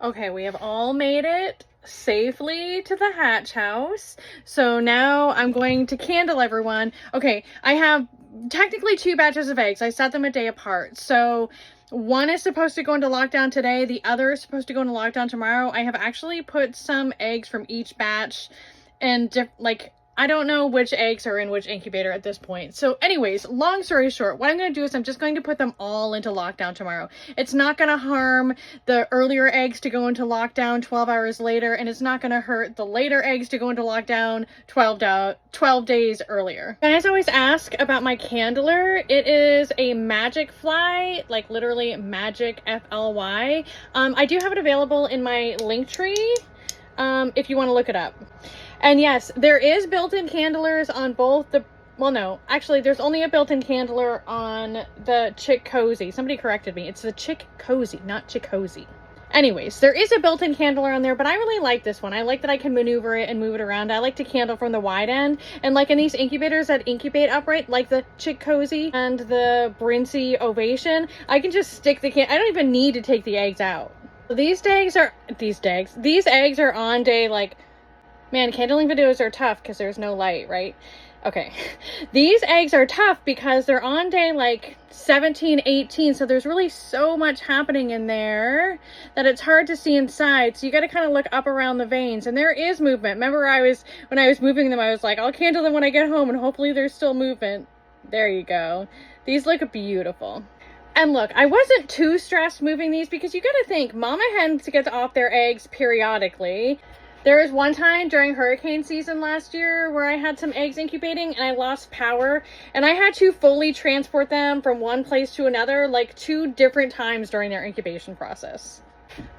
Okay, we have all made it safely to the hatch house. So now I'm going to candle everyone. Okay, I have technically 2 batches of eggs. I set them a day apart. So one is supposed to go into lockdown today. The other is supposed to go into lockdown tomorrow. I have actually put some eggs from each batch and I don't know which eggs are in which incubator at this point. So anyways, long story short, what I'm going to do is I'm just going to put them all into lockdown tomorrow. It's not going to harm the earlier eggs to go into lockdown 12 hours later, and it's not going to hurt the later eggs to go into lockdown 12 days earlier. You guys always ask about my candler. It is a magic fly, like literally magic FLY. I do have it available in my link tree if you want to look it up. And yes, there is built-in candlers on both the, well, no, actually there's only a built-in candler on the Chick Cozy. Somebody corrected me. It's the Chick Cozy, not Chick Cozy. Anyways, there is a built-in candler on there, but I really like this one. I like that I can maneuver it and move it around. I like to candle from the wide end. And like in these incubators that incubate upright, like the Chick Cozy and the Brincy Ovation, I can just stick the I don't even need to take the eggs out. So these eggs are on day like, man, candling videos are tough because there's no light, right? Okay. These eggs are tough because they're on day like 17, 18. So there's really so much happening in there that it's hard to see inside. So you got to kind of look up around the veins, and there is movement. Remember when I was moving them, I was like, I'll candle them when I get home and hopefully there's still movement. There you go. These look beautiful. And look, I wasn't too stressed moving these because you got to think mama hens get off their eggs periodically. There was one time during hurricane season last year where I had some eggs incubating and I lost power, and I had to fully transport them from one place to another like 2 different times during their incubation process.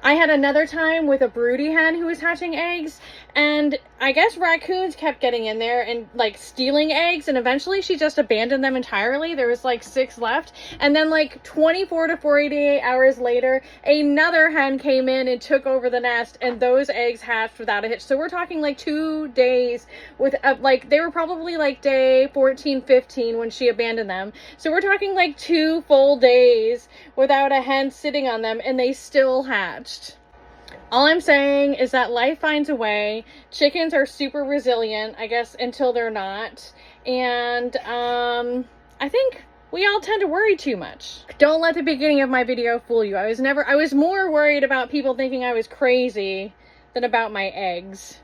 I had another time with a broody hen who was hatching eggs, and I guess raccoons kept getting in there and like stealing eggs, and eventually she just abandoned them entirely. There was like 6 left, and then like 24 to 48 hours later, another hen came in and took over the nest, and those eggs hatched without a hitch. So we're talking like 2 days with like, they were probably like day 14, 15 when she abandoned them. So we're talking like 2 full days without a hen sitting on them, and they still hatched. All I'm saying is that life finds a way. Chickens are super resilient, I guess, until they're not. And I think we all tend to worry too much. Don't let the beginning of my video fool you. I was more worried about people thinking I was crazy than about my eggs.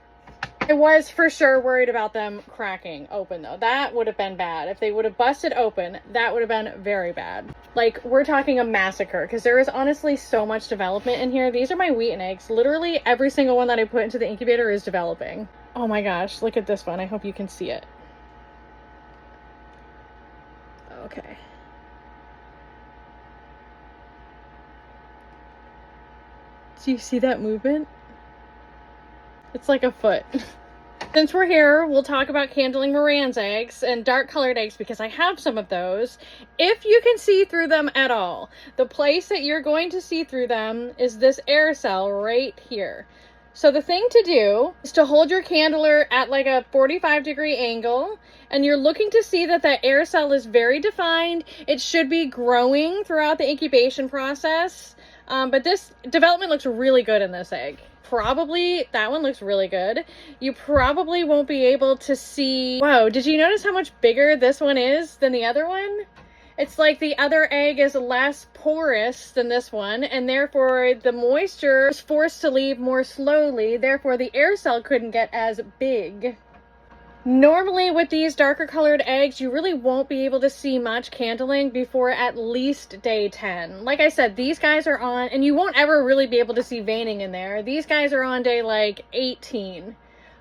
I was for sure worried about them cracking open though. That would have been bad. If they would have busted open, that would have been very bad. Like, we're talking a massacre because there is honestly so much development in here. These are my wheaten eggs. Literally every single one that I put into the incubator is developing. Oh my gosh, look at this one. I hope you can see it. Okay. Do you see that movement? It's like a foot. Since we're here, we'll talk about candling Marans eggs and dark colored eggs because I have some of those. If you can see through them at all, the place that you're going to see through them is this air cell right here. So the thing to do is to hold your candler at like a 45-degree angle, and you're looking to see that that air cell is very defined. It should be growing throughout the incubation process. But this development looks really good in this egg. Probably, that one looks really good. You probably won't be able to see... Whoa, did you notice how much bigger this one is than the other one? It's like the other egg is less porous than this one, and therefore the moisture is forced to leave more slowly, therefore the air cell couldn't get as big. Normally with these darker colored eggs, you really won't be able to see much candling before at least day 10. Like I said, these guys are on, and you won't ever really be able to see veining in there. These guys are on day like 18.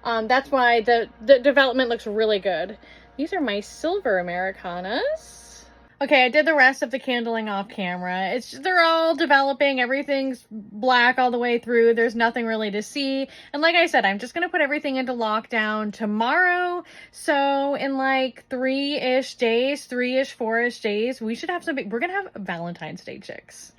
That's why the development looks really good. These are my silver Americanas. Okay, I did the rest of the candling off camera. They're all developing. Everything's black all the way through. There's nothing really to see. And like I said, I'm just going to put everything into lockdown tomorrow. So in like 3-ish days, 3-ish, 4-ish days, we should have we're going to have Valentine's Day chicks.